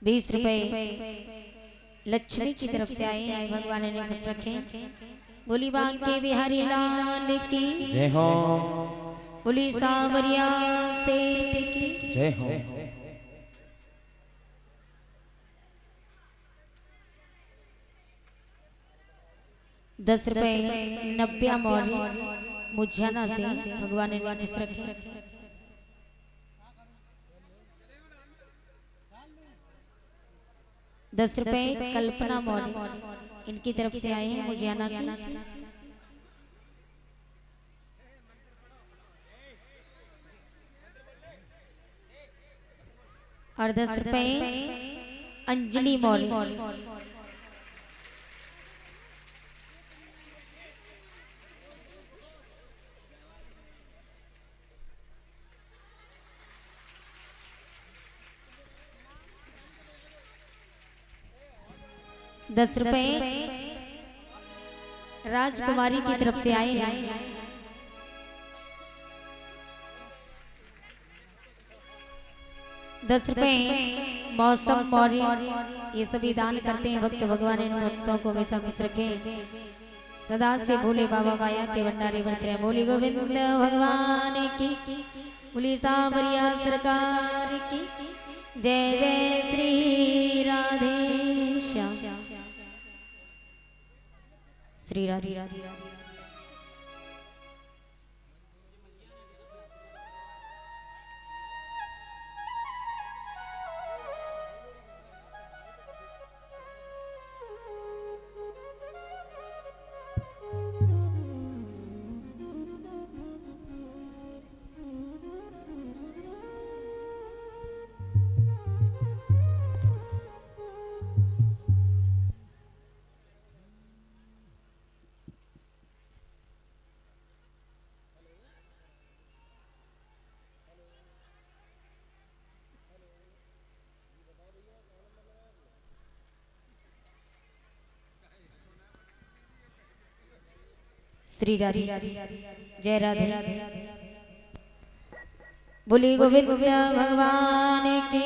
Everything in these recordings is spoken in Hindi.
20 रुपए लक्ष्मी की तरफ से आए हैं। भगवान ने खुश रखे। बोली बांके बिहारी लाल की जय हो। बोली सांवरिया सेठ की जय हो। 10 रुपए नब्या मौर्य मुझाना से भगवान ने खुश रखे। 10 रुपए कल्पना मौर्य इनकी तरफ से आए हैं मुझाना की। और 10 रुपए अंजलि मौर्य। दस रुपए राजकुमारी की तरफ से आए हैं। 10 रुपए मौसम मौर्य ये सभी दान करते हैं। भक्त भगवान इन भक्तों को हमेशा खुश रखे। सदा से भोले बाबा माया के भंडारे भरते रहे। बोली गोविंद भगवान की बोली सांवरिया सरकार की जय जय श्री राधे श्याम श्री राधे राधे। श्री राधे जय राधे। बोली गोविंद भगवान की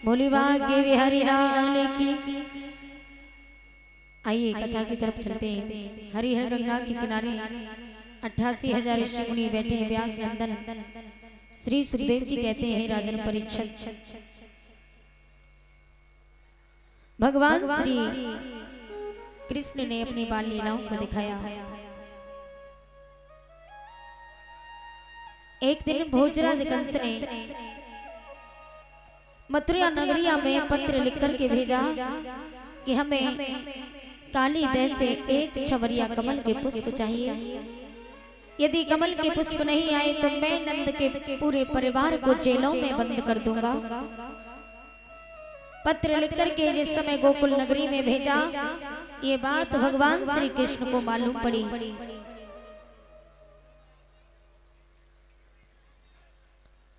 बोली भाग्य बिहारी लाल की। आइए कथा की तरफ चलते हैं। हरिहर गंगा के किनारे 88,000 ऋषि मुनि बैठे हैं। व्यास नंदन श्री सुखदेव जी कहते हैं राजन परीक्षित भगवान श्री कृष्ण ने अपनी बाल लीलाओं को दिखाया। एक दिन भोजराज कंस ने मथुरा नगरिया में पत्र लिखकर के भेजा कि हमें काली दह से एक छवरिया कमल के पुष्प चाहिए। यदि कमल के पुष्प नहीं आए तो मैं नंद के पूरे परिवार को जेलों में बंद कर दूंगा। पत्र लिखकर के जिस समय गोकुल नगरी में भेजा, ये बात भगवान श्री कृष्ण को मालूम पड़ी।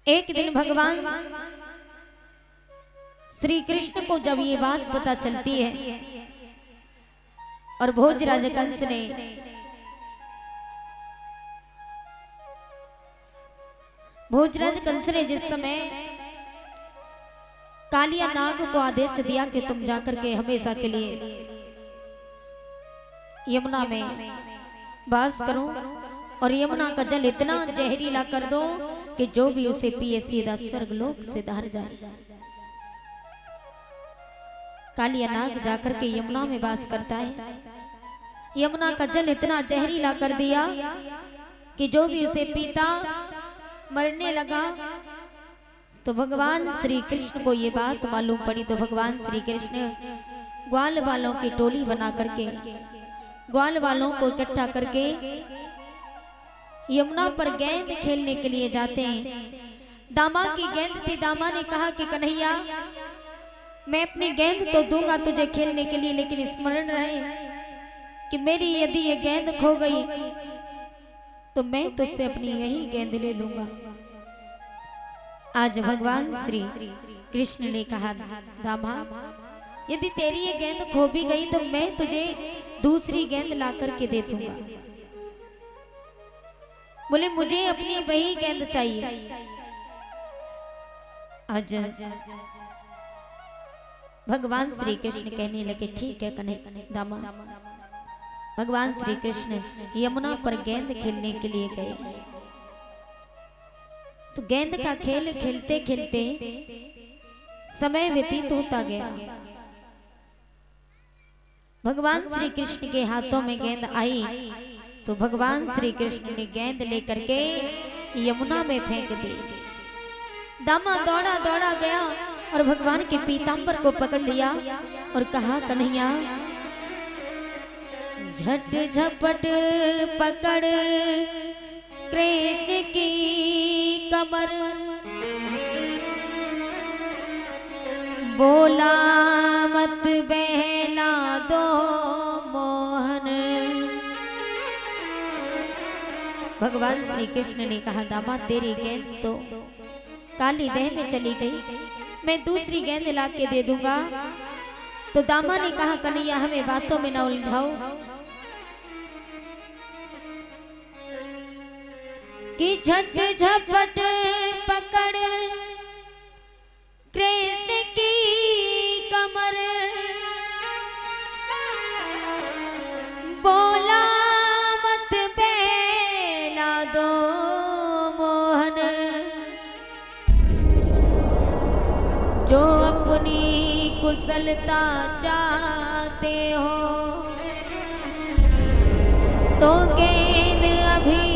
एक दिन भगवान श्री कृष्ण को जब ये बात पता चलती है और भोजराज कंस ने जिस समय कालिया नाग को आदेश दिया कि तुम जाकर के हमेशा के लिए यमुना में वास करो और यमुना का जल इतना जहरीला कर दो कि जो भी उसे पिए सीधा स्वर्गलोक से धार जाए। कालिया नाग जाकर के यमुना में वास करता है। यमुना का जल इतना जहरीला कर दिया कि जो भी उसे पीता मरने लगा। तो भगवान श्री कृष्ण को ये बात मालूम पड़ी। तो भगवान श्री कृष्ण ग्वाल वालों की टोली बना करके ग्वाल वालों को इकट्ठा करके यमुना पर गेंद खेलने के लिए जाते हैं। दामा की गेंद थी। दामा ने कहा कि कन्हैया मैं अपनी गेंद तो दूंगा तुझे खेलने के लिए, लेकिन स्मरण रहे कि मेरी यदि ये गेंद खो गई तो मैं तुझसे अपनी यही गेंद ले लूंगा। आज भगवान श्री कृष्ण ने कहा दामा यदि तेरी ये गेंद खो भी गई तो मैं तुझे दूसरी गेंद ला करके दे दूंगा। बोले मुझे अपनी वही गेंद चाहिए। आज भगवान श्री कृष्ण कहने लगे ठीक है कन्हैया दामा। भगवान श्री कृष्ण यमुना पर गेंद खेलने के लिए गए। तो गेंद का खेल खेलते खेलते समय व्यतीत होता गया। भगवान श्री कृष्ण के हाथों में गेंद आई तो भगवान श्री कृष्ण ने गेंद लेकर के यमुना में फेंक दी। दामा दौड़ा दौड़ा गया और भगवान के पीतांबर को पकड़ लिया और कहा कन्हैया झट झपट पकड़ कृष्ण की कमर, बोला मत बहला दो मोहन। भगवान श्री कृष्ण ने कहा दामा तेरी गेंद तो काली देह में चली गई, मैं दूसरी गेंद ला के दे दूंगा। तो दामा ने कहा कन्हैया हमें बातों में न उलझाओ कि झट झपट पकड़ कृष्ण की कमर, बोला मत बेला दो मोहन। जो अपनी कुशलता चाहते हो तो गेंद अभी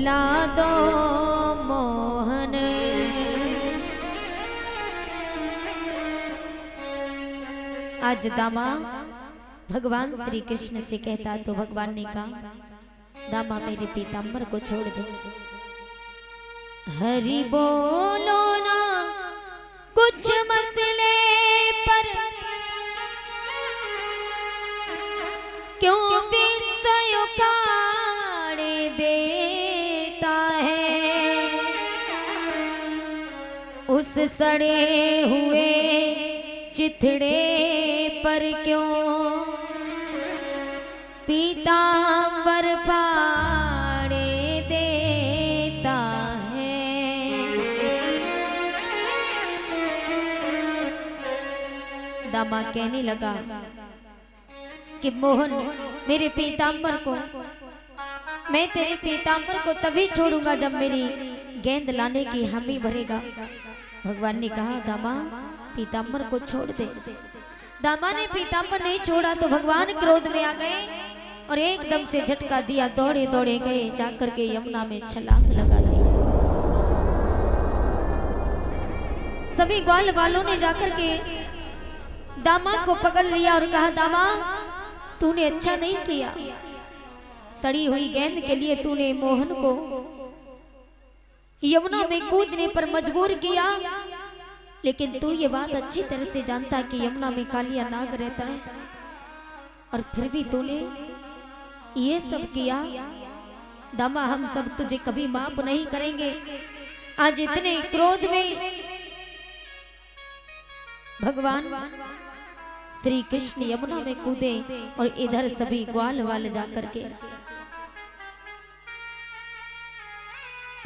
ला दो मोहन। आज दामा भगवान श्री कृष्ण से कहता तो भगवान ने कहा दामा मेरे पीतांबर को छोड़ दो। हरि बोलो ना कुछ मसले पर क्यों विषय काढ़े देता है, उस सड़े हुए चिथड़े पर क्यों पीतांबर फाड़े देता है। दामा कहने लगा कि मोहन मेरे पीतांबर को, मैं तेरे पीतांबर को तभी छोड़ूंगा जब मेरी गेंद लाने की हामी भरेगा। भगवान ने कहा दामा पीतांबर को छोड़ दे। दामा ने पीतांबर नहीं छोड़ा तो भगवान क्रोध में आ गए और एकदम से झटका दिया, दौड़े दौड़े गए जाकर के यमुना में छलांग लगा दी। सभी ग्वाल वालों ने जाकर के दामा को पकड़ लिया और कहा दामा तूने अच्छा नहीं किया, सड़ी हुई गेंद के लिए तूने मोहन को यमुना में कूदने पर मजबूर किया, लेकिन तू ये बात अच्छी तरह से जानता कि यमुना में कालिया नाग रहता है और फिर भी तूने ये सब किया। दामा हम सब तुझे कभी माफ नहीं करेंगे। आज इतने क्रोध में भगवान श्री कृष्ण यमुना में कूदे और इधर सभी ग्वाल वाले जाकर के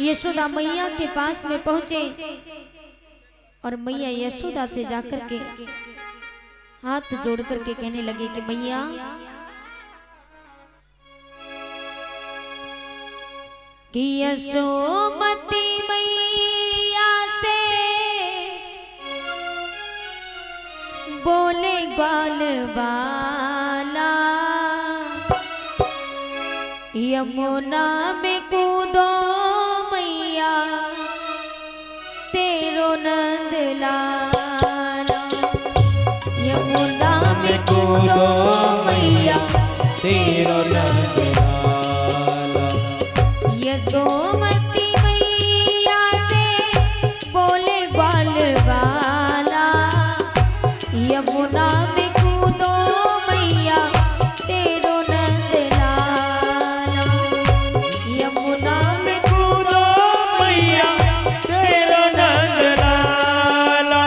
यशोदा मैया के पास में पहुंचे और मैया यशोदा से जाकर के हाथ जोड़ करके कहने लगे कि मैया कि यशोमती मैया से बोले ग्वाल वाला यमुना में कूदो मैया तेरो नंद लाला, यमुना में कूदो मैया तेरो नंद लाला। यशोमती मैया से बोले ग्वाल वाला यमुना में कूदो मैया तेरो नंद लाला, यमुना में कूदो मैया तेरो नंद लाला।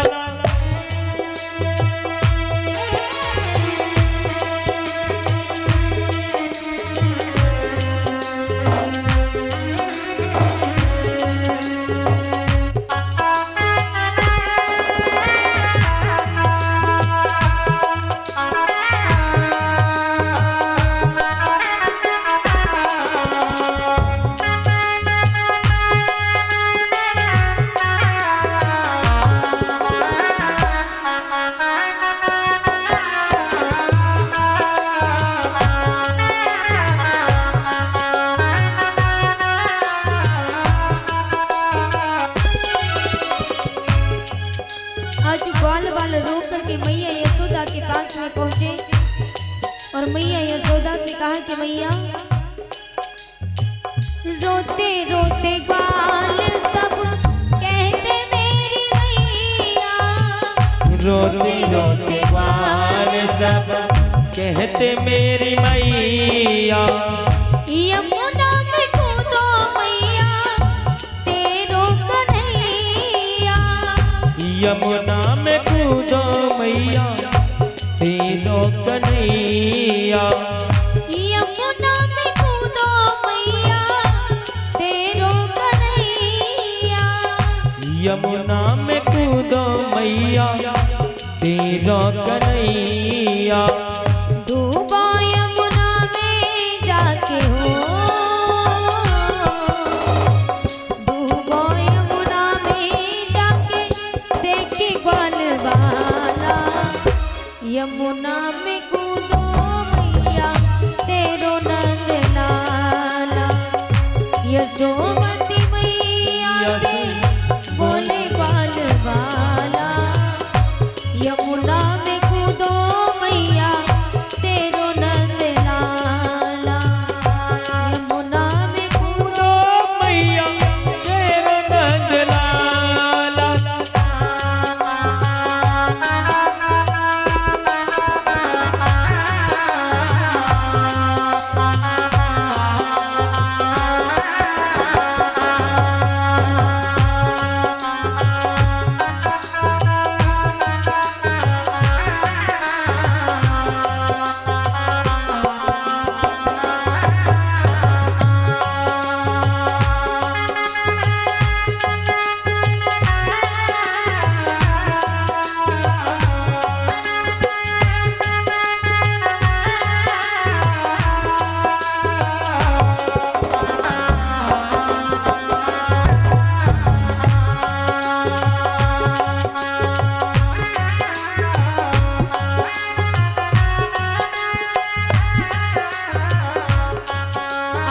और मैया यशोदा से कहा कि मैया रोते रोते ग्वाल सब कहते मेरी मैया, रोते रोते ग्वाल सब कहते मेरी मैया, यमुना में कूदो मैया तेरो कन्हैया, यमुना में कूदो मैया तेरो कन्हैया, यमुना में कूदो मैया तेरो कन्हैया, यमुना में कूदो मैया तेरो कन्हैया, डूबो यमुना में जाके हो, डूबो यमुना में जाके देखे ग्वाल वाला, यमुना में कूदो मैया तेरो नंद लाला, यशोमती मैया से बोले ग्वाल वाला, यमुना में कूदो मैया तेरो नंद लाला, यमुना में कूदो मैया तेरो नंद लाला,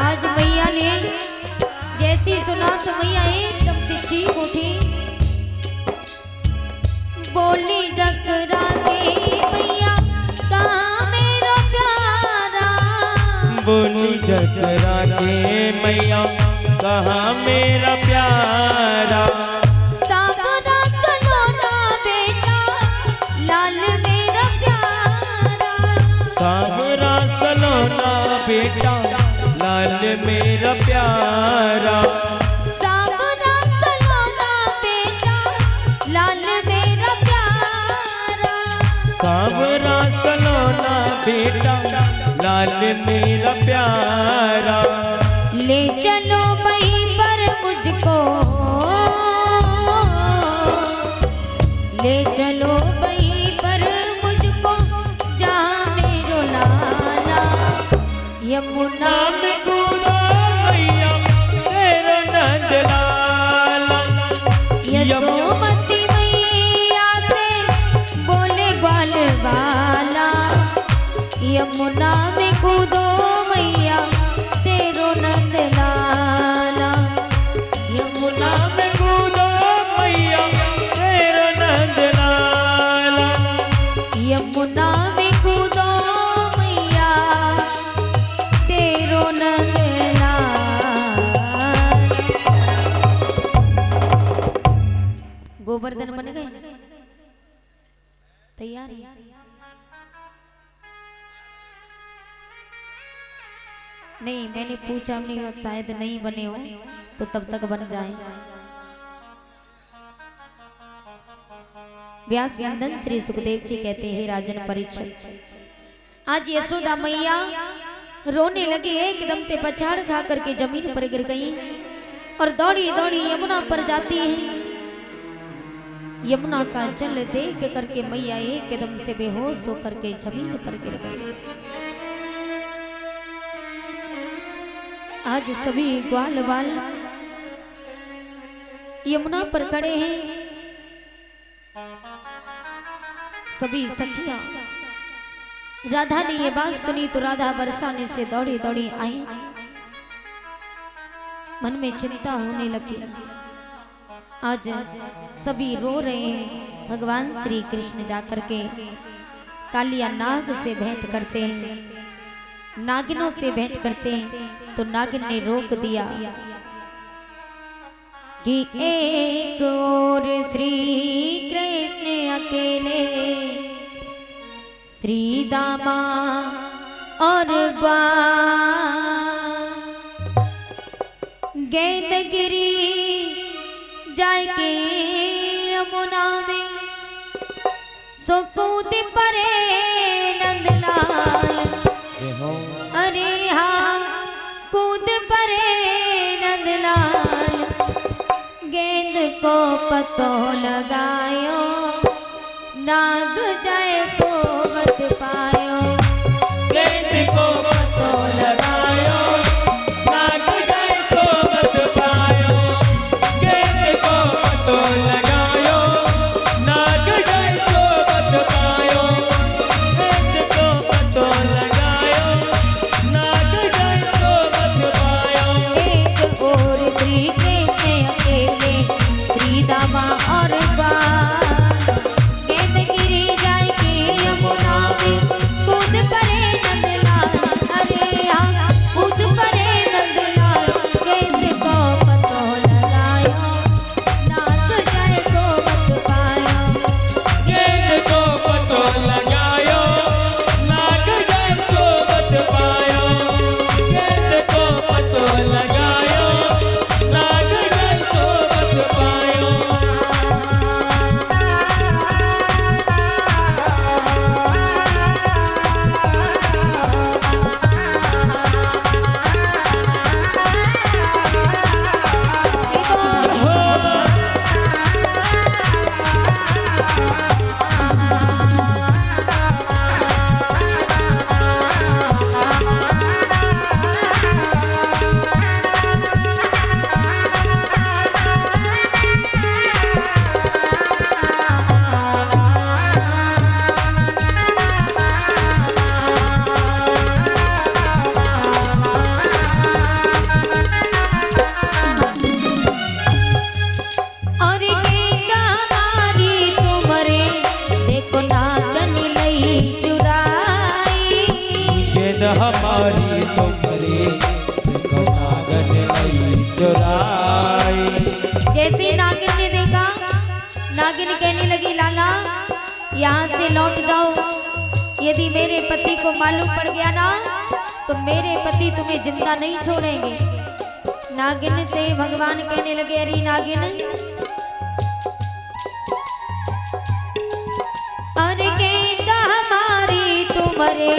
आज मैया ने जैसी सुना तो मैया एकदम से चीख उठी, बोली डकरा के मैया कहाँ मेरा प्यारा, बोली डकरा के मैया कहाँ मेरा प्यारा, सावरा चलो ना बेटा लाल मेरा प्यारा, सावरा सलोना बेटा लाल मेरा प्यारा, सावरा चलो ना बेटा लाल मेरा प्यारा, सावरा सलोना बेटा लाल मेरा प्यारा, ले चलो वहीं पर मुझको, ले चलो वहीं पर मुझको जहाँ मेरो लाला, यमुना में कूदो मैया तेरा नंद लाला, यशोमती मैया से बोले ग्वाल वाला, यमुना में कूदो मैया तेरो नंद लाला, यमुना में कूदो मैया तेरा नंद लाला, यमुना में कूदो मैया तेरो नंद लाला। गोवर्धन बन गए तैयार है? नहीं, मैंने पूछा हमने शायद नहीं बने हो तो तब तक बन जाए। व्यास नंदन श्री सुखदेव जी कहते हैं, राजन परीक्षित, आज यशोदा मैया रोने लगी, एकदम से पछाड़ खा करके जमीन पर गिर गई और दौड़ी दौड़ी यमुना पर जाती है। यमुना का जल देख करके मैया एकदम से बेहोश होकर के जमीन पर गिर गई। आज सभी ग्वाल वाल यमुना पर खड़े हैं, सभी सखियां। राधा ने ये बात सुनी तो राधा बरसाने से दौड़ी दौड़ी आई, मन में चिंता होने लगी। आज सभी रो रहे हैं। भगवान श्री कृष्ण जाकर के कालिया नाग से भेंट करते हैं। नागिनों से भेंट करते हैं तो नागिन ने रोक दिया कि एक और श्री कृष्ण अकेले, श्री दामा और गेंदगिरी जाय के यमुना में, सो कूद परे नंदलाल। अरे हाँ कूद परे नंदलाल, गेंद को पतो लगायो, नाग जाए सोवत पायो। गेंद को पतो लगायो, नाग जाए सोवत पायो। गेंद को पतो लगायो, नाग जाए सोवत पायो। गेंद को पतो लगायो, नाग जाए सोवत पायो। एक और श्री कृष्ण अकेले, श्री दामा और गेंद गिरी जाए के यमुना में, कूद परे नंदलाल। अरे हाँ कूद परे नंदलाल, गेंद को पतो लगायो, नाच जाए सोवत पायो। गेंद को पतो लगायो, नाग जाए सोवत पायो। गेंद को पतो लगायो, नाग जाए सोवत पायो। और गेंद हमारी तुमरे, देखो नागन लई चुराई। गेंद हमारी तुमरे, देखो नागन लई चुराई। जैसे नागिन ने देखा, नागिन कहने लगी लाला यहाँ से लौट जाओ, यदि मेरे पति को मालूम पड़ गया ना तो मेरे पति तुम्हें जिंदा नहीं छोड़ेंगे। नागिन से भगवान कहने लगे अरे नागिन, अरे गेंद हमारी तुमरे,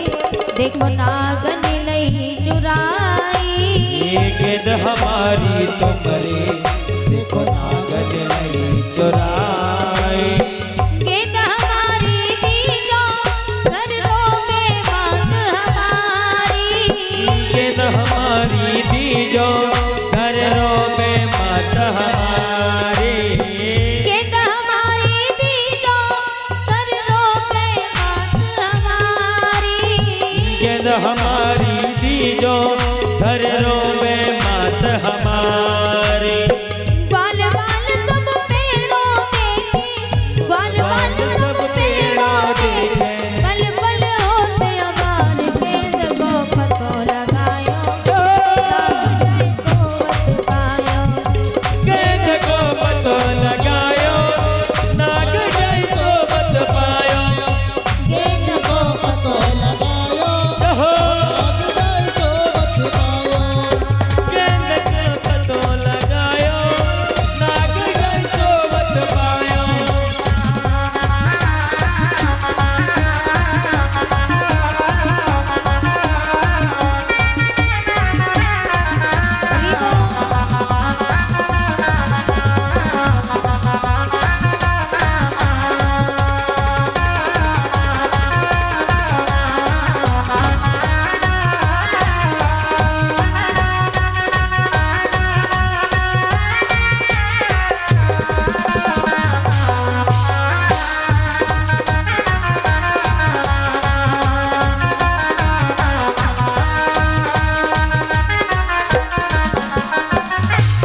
देखो नागन लई चुराई। ये गेंद हमारी तुमरे, देखो नागन लई चुराई। गेंद हमारी दीजो, कर लोगे बात हमारी। गेंद हमारी दीजो, घर रोबे मात हमारी। गेंद हमारी दीजो, कर लोगे बात हमारी। गेंद हमारी दीजो, घर रोबे मात हमारी। ग्वाल वाल सब पेड़ों देखे, ग्वाल वाल सब पेड़ों देखे, पल पल होते अबार। गेंद को पतो लगायो, नाग जाए सोवत पायो। गेंद को पतो लगायो, नाग जाए सोवत पायो। गेंद को पतो लगायो, जहो नाग जाए सोवत पायो। गेंद को पतो लगायो, नाग जाए सोवत पायो।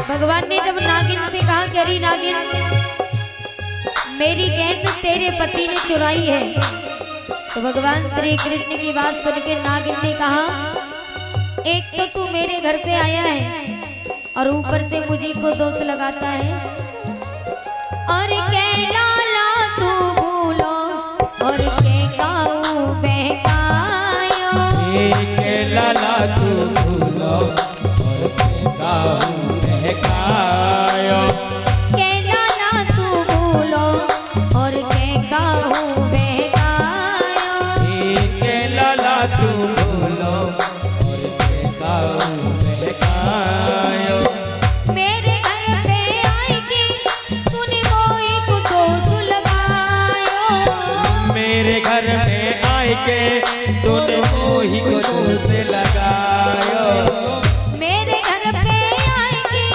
भगवान ने जब नागिन से कहा कि अरे नागिन, मेरी गेंद तेरे पति ने चुराई है, तो भगवान श्री कृष्ण की बात सुनकर नागिन ने कहा एक तो तू मेरे घर पे आया है और ऊपर से मुझे को दोष लगाता है। और के लाला तू भूलो और के गाऊ बहकायो। के लाला तू भूलो और के गाऊ बहकायो। के लाला तू भूलो और के गाऊ बहकायो। के लाला तू भूलो और के गाऊ बहकायो। मेरे घर पे आएगी तूने मोई को दोष लगायो। मेरे घर में आए के तूने मोही को दोष लगायो। मेरे घर पे आएगी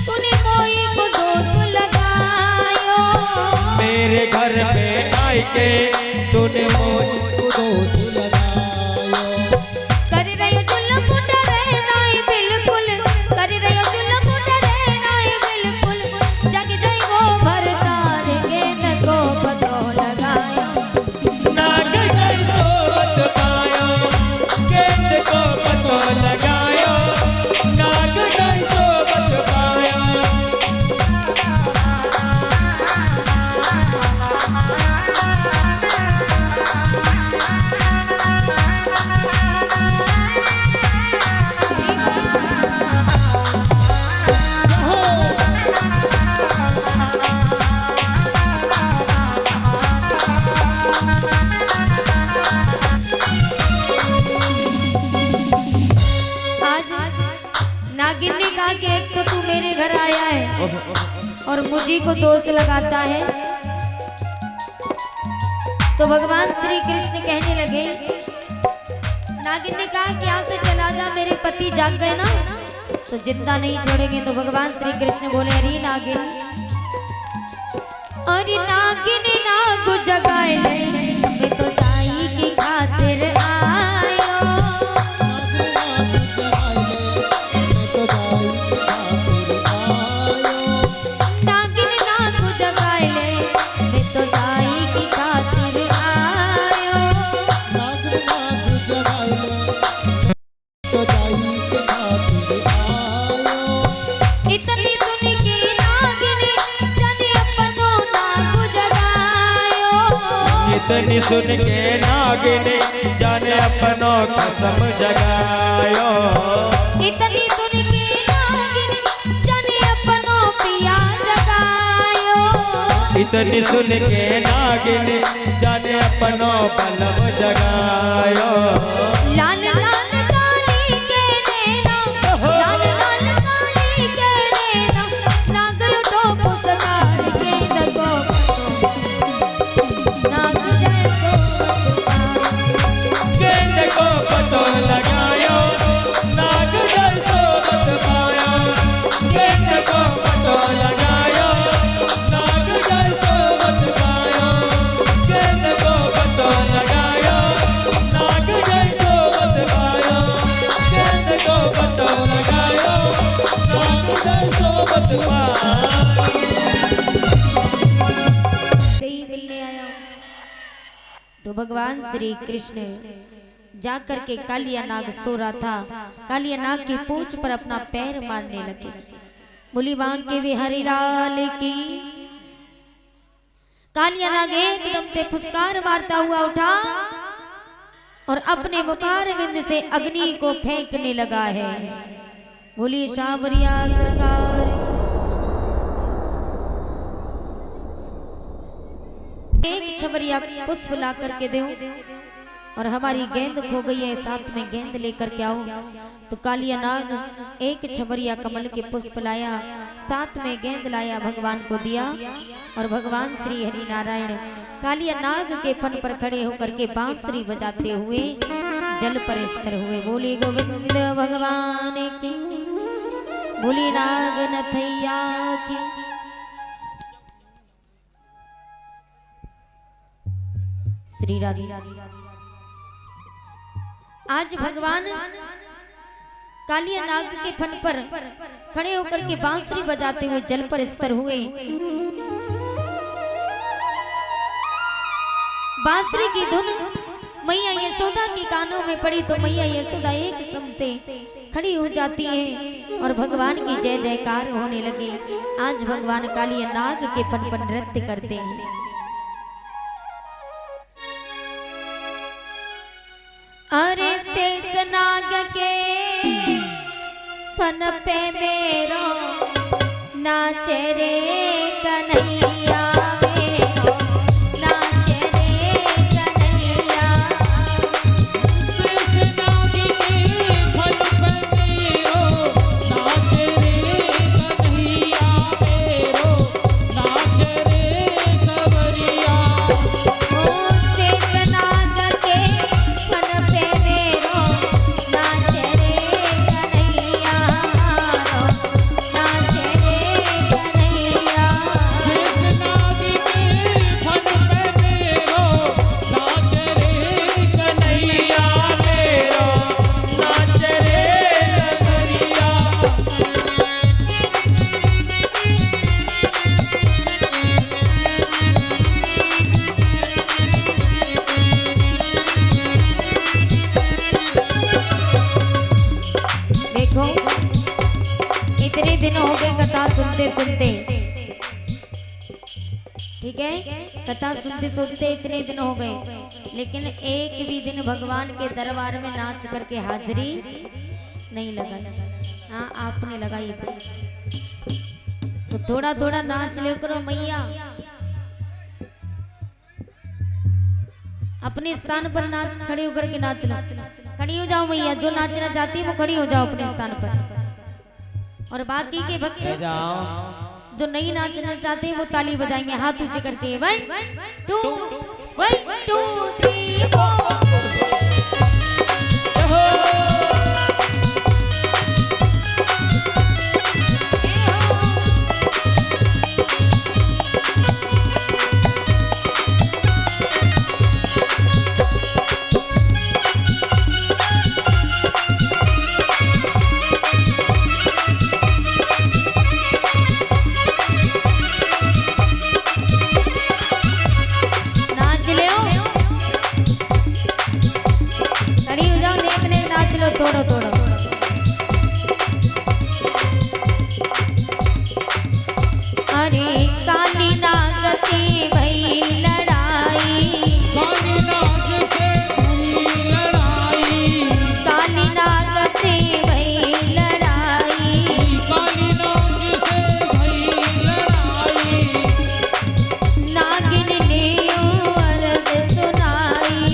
तूने मोई को दोष लगायो। मेरे घर में आए के तूने मोही को दोष लगायो। कर रही हो जुल्म डरे नहीं बिल्कुल। कर रही हो जुल्म डरे नहीं बिल्कुल। जग जाई वो भरतार गेंद को पतो लगायो। नाग जय सोवत पायो गेंद को पतो लगायो। नाग जय सोवत पायो। आज नागिन ने कहा कि एक तो तू मेरे घर आया है और मुझे को दोष लगाता है। तो भगवान श्री कृष्ण कहने लगे, नागिन ने कहा कि यहाँ से चला जा, मेरे पति जाग गए ना तो जिंदा नहीं छोड़ेंगे। तो भगवान श्री कृष्ण बोले, अरे नागिन, अरे नागिन नागु जगाए ले, मैं तो जाई की खातिर आयो। नागिन नागु जगाए ले, मैं तो जाई की खातिर आयो। इतनी सुन के नागिन जाने अपनो नागु जगायो। इतनी सुन के नागिन जाने अपनो कसम जगायो। इतनी सुन के नागिन जाने अपनो पिया जगायो। इतनी सुन के नागिन जाने अपनो बलम जगायो। लाल लाल काली के नैना, लाल लाल काली के नैना, नाग उठो पुसकार के दको नाग जय गेंद को पतो लगायो। नाग जय सोवत पायो। गेंद को पतो लगायो। नाग जय सोवत पायो। गेंद को पतो लगायो। नाग जय सोवत पायो। गेंद को पतो लगायो। नाग जय सोवत पायो। से ही मिलने आया हूं। तो भगवान श्री कृष्ण जाकर के कालिया नाग सो रहा था, कालिया नाग की पूंछ पर अपना पैर मारने लगे। बोली बांग के बिहारी लाल की। कालिया नाग एकदम से फुसकार मारता हुआ उठा और अपने मुखार बिंद से अग्नि को फेंकने लगा है। बोली सावरिया सरकार। एक छबरिया पुष्प ला करके दो और हमारी गेंद खो गई है, साथ में गेंद लेकर के आओ। तो कालिया नाग एक छबरिया कमल के पुष्प लाया, साथ में गेंद लाया, भगवान को दिया। और भगवान श्री हरि नारायण कालिया नाग के फन पर खड़े होकर के बांसुरी बजाते हुए जल पर स्थिर हुए। बोली गोविंद भगवान की, बोली नाग नथैया की। श्री राधे। आज भगवान कालिया नाग के फन पर खड़े होकर के बांसुरी बजाते हुए जल पर स्थिर हुए। बांसुरी की धुन मैया यशोदा के कानों में पड़ी तो मैया यशोदा एक सम से खड़ी हो जाती है और भगवान की जय जयकार होने लगे। आज भगवान कालिया नाग के पन पन नृत्य करते हैं। अरे शेष नाग के पन पे मेरो नाचे रे कन्हैया मेरो नाचे रे कन्हैया। इतने दिन हो गए कथा सुनते सुनते, ठीक है, कथा सुनते सुनते इतने दिन हो गए, लेकिन एक भी दिन भगवान के दरबार में नाच करके हाजिरी नहीं लगाई। हाँ, आपने लगाई तो थोड़ा थोड़ा नाच ले करो मैया। अपने स्थान पर नाच, खड़े होकर के नाच लो। खड़ी हो जाओ मैया, जो नाचना चाहती है वो खड़ी हो जाओ अपने स्थान पर। और बाकी के भक्त जो नहीं नाचना चाहते हैं वो ताली बजाएंगे हाथ ऊंचे करके। 1 2 1 2 3 4। थोड़ा थोड़ा अरे काली नाग से भई लड़ाई, काली नाग से भई लड़ाई, काली नाग से भई लड़ाई, काली नाग से भई लड़ाई। नागिन ने यूं अर्ज सुनाई,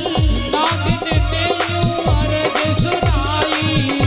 नागिन ने यूं अर्ज सुनाई।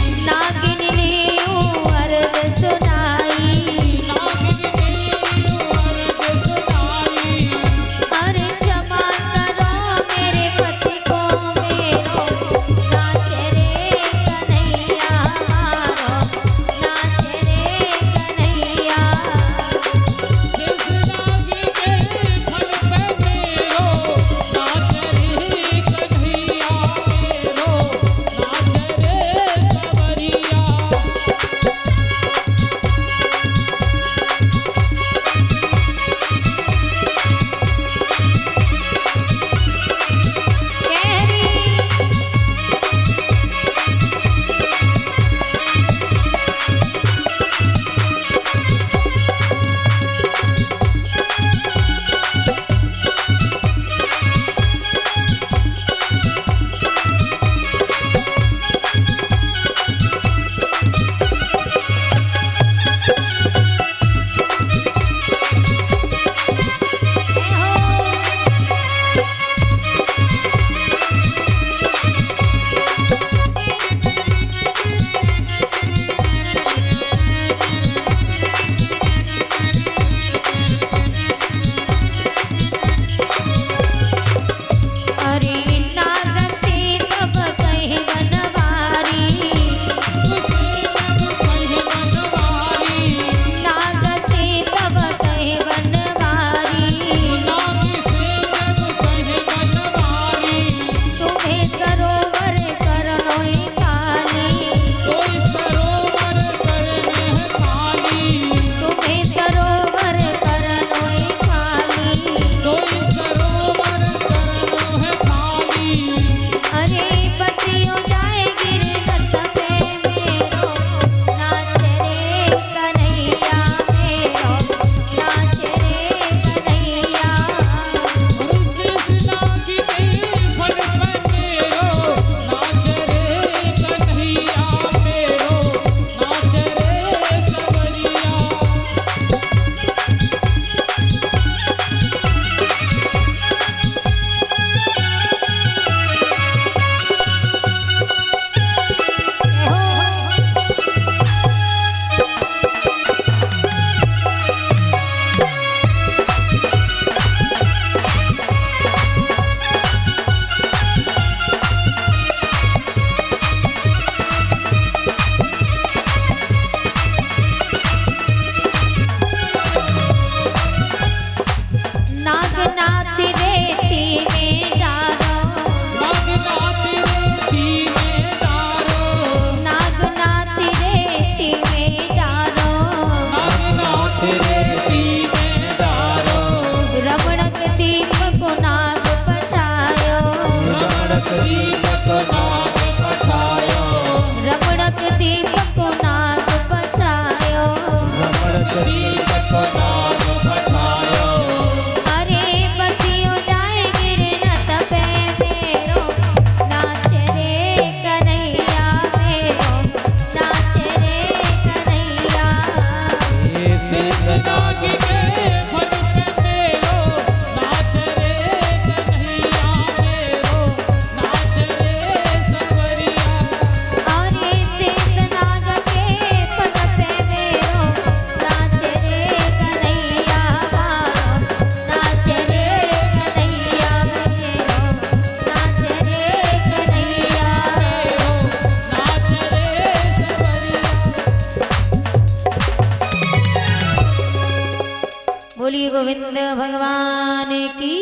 बोलिए गोविंद भगवान की,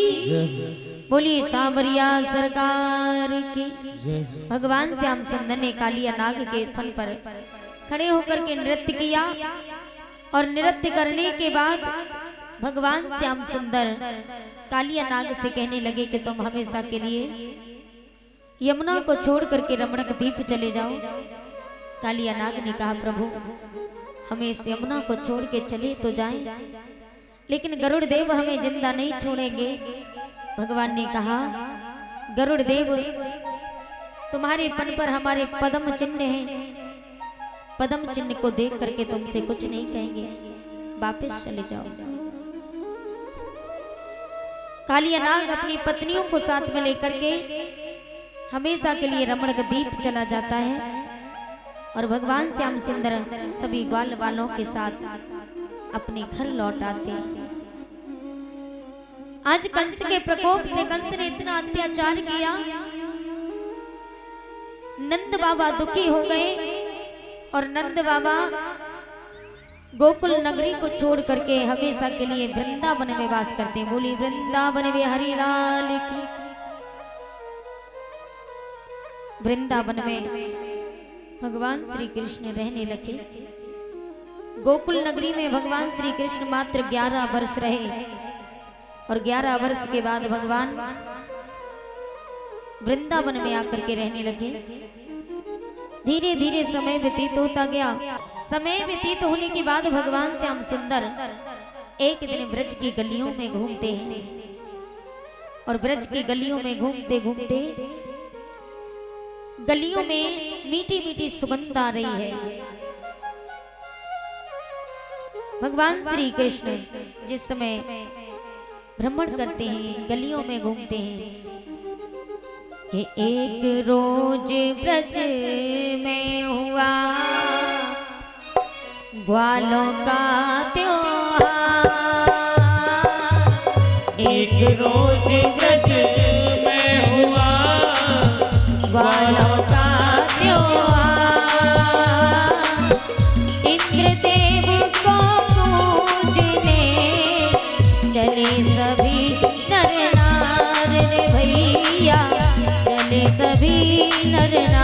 बोलिए सांवरिया सरकार की। भगवान श्याम सुंदर ने कालिया नाग के फन पर खड़े होकर के नृत्य किया और नृत्य करने के बाद भगवान श्याम सुंदर कालिया नाग से कहने लगे कि तुम हमेशा के लिए यमुना को छोड़ करके रमणक द्वीप चले जाओ। कालिया नाग ने कहा प्रभु हमें इस यमुना को छोड़ के चले तो जाएं, लेकिन गरुड़ देव हमें जिंदा नहीं छोड़ेंगे। भगवान ने कहा गरुड़ देव तुम्हारे पन पर हमारे पद्म चिन्ह हैं, पद्म चिन्ह को देख करके तुमसे कुछ नहीं कहेंगे, वापस चले जाओ। कालिया नाग अपनी पत्नियों को साथ में लेकर के हमेशा के लिए रमणक द्वीप चला जाता है और भगवान श्याम सुंदर सभी ग्वाल वालों के साथ अपने घर लौट आते हैं। आज कंस के प्रकोप से कंस ने इतना अत्याचार किया, नंद बाबा दुखी हो गए और नंद बाबा गोकुल नगरी को छोड़ करके हमेशा के लिए वृंदावन में वास करते हैं। बोली वृंदावन में हरि लाल की। वृंदावन में भगवान श्री कृष्ण रहने लगे। गोकुल नगरी में भगवान श्री कृष्ण मात्र 11 वर्ष रहे और 11 वर्ष के बाद भगवान वृंदावन में आकर के रहने लगे। धीरे धीरे समय व्यतीत होता गया। समय व्यतीत होने के बाद भगवान श्याम सुंदर एक दिन ब्रज की गलियों में घूमते हैं और ब्रज की गलियों में घूमते घूमते गलियों में मीठी मीठी सुगंध आ रही है। भगवान श्री कृष्ण जिस समय भ्रमण करते हैं, गलियों में घूमते हैं कि एक रोज ब्रज में हुआ ग्वालों का त्योहार। एक रोज ब्रज में हुआ ग्वालों का त्योहार। इंद्रदेव को पूजने चले सभी नर नार रे भैया, चले सभी नर नार।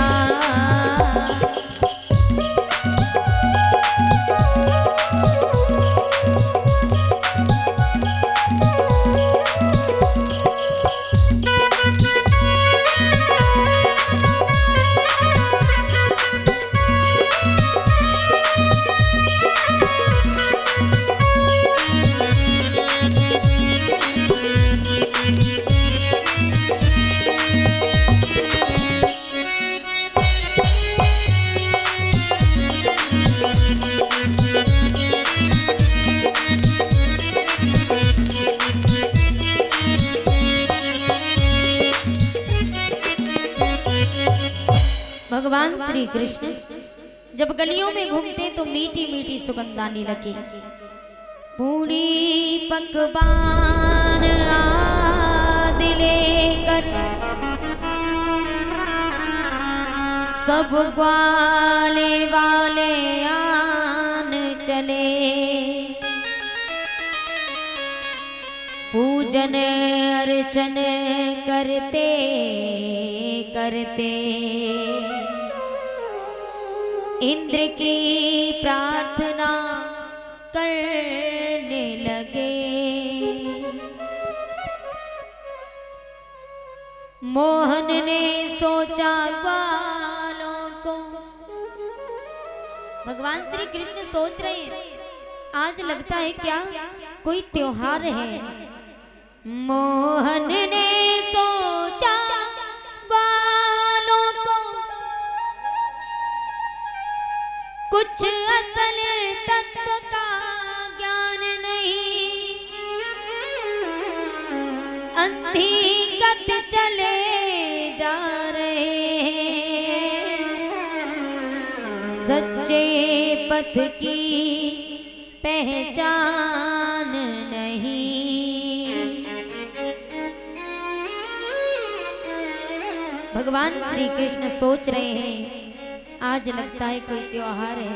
भगवान श्री कृष्ण जब गलियों में घूमते तो मीठी मीठी सुगंध आने लगी। पूरी पकवान आदि लेकर सब ग्वाले वाले आन चले। पूजन अर्चन करते करते इंद्र की प्रार्थना करने लगे। मोहन ने सोचा ग्वालों को, भगवान श्री कृष्ण सोच रहे हैं आज लगता है क्या कोई त्योहार है। मोहन ने सोचा ग्वालों को कुछ असल तत्व का ज्ञान नहीं, अंधी गत चले जा रहे हैं, सच्चे पथ की पहचान नहीं। भगवान श्री कृष्ण सोच रहे हैं आज लगता है कोई त्योहार है।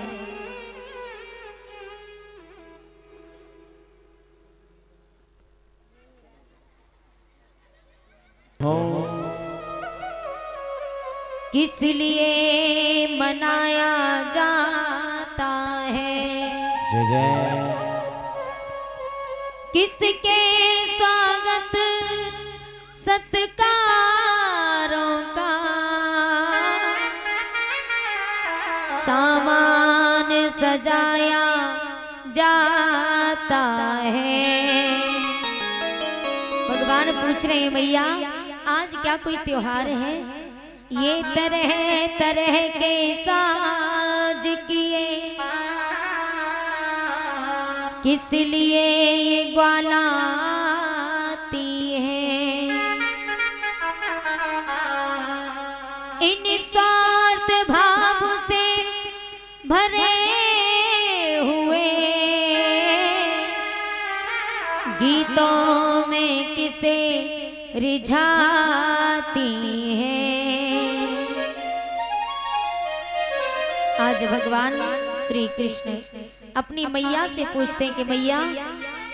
हो किस लिए मनाया जाता है, जय जय किसके स्वागत सत्कारों का सामान सजाया जाता है। भगवान पूछ रहे हैं मैया आज क्या कोई त्योहार है, ये तरह तरह के साज किए किस लिए ये ग्वाला आती है, इन स्वार्थ भाव से भरे हुए गीतों में किसे रिझाती है। आज भगवान श्री कृष्ण अपनी मैया से पूछते हैं कि मैया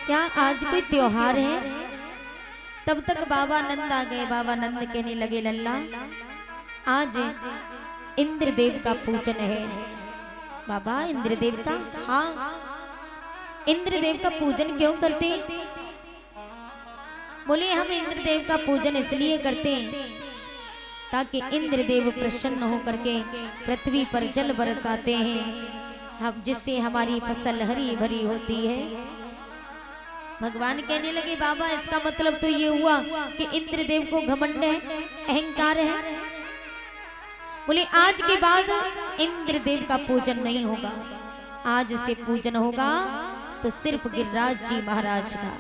क्या आज कोई त्योहार है। तब तक बाबा नंद आ गए। बाबा नंद कहने लगे लल्ला आज इंद्रदेव का पूजन है। बाबा इंद्रदेव का? हाँ इंद्रदेव का पूजन क्यों करते हैं? बोले हम इंद्रदेव का पूजन इसलिए करते हैं ताकि इंद्रदेव प्रसन्न होकर के पृथ्वी पर जल बरसाते हैं, हम जिससे हमारी फसल हरी भरी होती है। भगवान कहने लगे बाबा इसका मतलब तो ये हुआ कि इंद्रदेव को घमंड है, अहंकार है। बोले आज के बाद इंद्रदेव का पूजन नहीं होगा, आज से पूजन होगा तो सिर्फ गिरिराज जी महाराज का।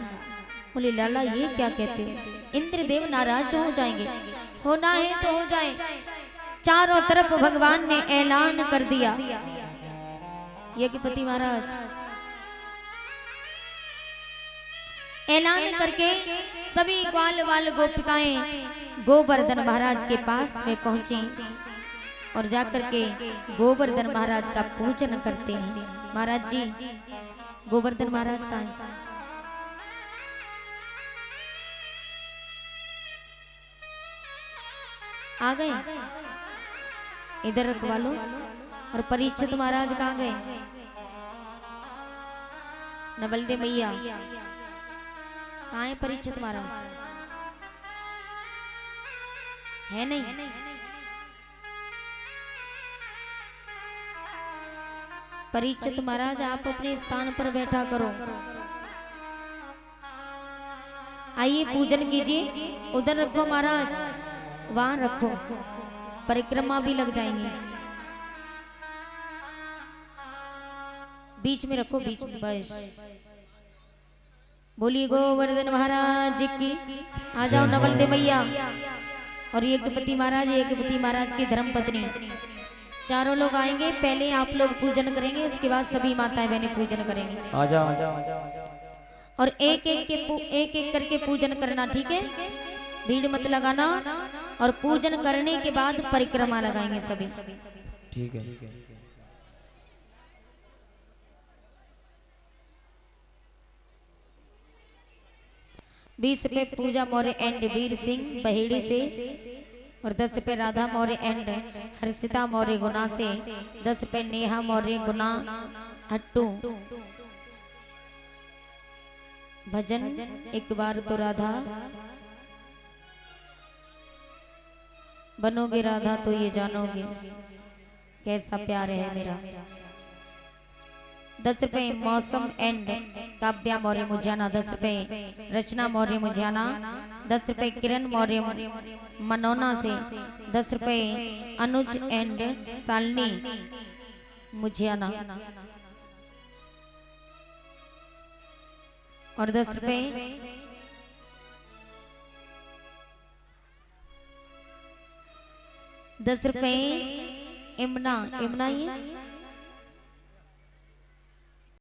बोले लाला ये क्या कहते हो, इंद्रदेव नाराज हो जाएंगे? होना है तो हो जाए। चारों तरफ भगवान ने ऐलान कर दिया यज्ञपति महाराज ऐलान करके सभी ग्वाल वाल गोपिकाएं गोवर्धन महाराज के पास में पहुंची और जाकर के गोवर्धन महाराज का पूजन करते हैं। महाराज जी गोवर्धन महाराज का है। आ गए इधर रखवा लो। और परीक्षित महाराज कहाँ गए? नवलदे मैया कहाँ है? परीक्षित महाराज है नहीं? परीक्षित महाराज आप अपने स्थान पर बैठा करो। आइए पूजन कीजिए। उधर रखो महाराज, वहां रखो, परिक्रमा भी लग जाएंगे। बीच में रखो, बीच में बस। बोलिए गोवर्धन महाराज की। आ जाओ नवलदे मैया और यज्ञपति महाराज, यज्ञपति महाराज की धर्मपत्नी, चारों लोग आएंगे। पहले आप लोग पूजन करेंगे, उसके बाद सभी माताएं बहनें पूजन करेंगे। आ जाओ। और एक एक करके पूजन करना, ठीक है? भीड़ मत लगाना। और पूजन करने के बाद परिक्रमा लगाएंगे सभी, ठीक है। ₹20 पूजा मौर्य एंड वीर सिंह बहेड़ी से, और ₹10 राधा मौर्य एंड हर्षिता मौर्य गुना से, ₹10 नेहा मौर्य गुना हट्टू। भजन एक बार तो राधा बनोगे, राधा तो ये जानोगे कैसा प्यार है मेरा। ₹10 मौसम एंड काव्या मौर्य मुझाना, ₹10 रचना मौर्य मुझाना, ₹10 किरण मौर्य मनोना से, ₹10 अनुज एंड सालनी मुझियाना, और ₹10 इमना, इमना ही है?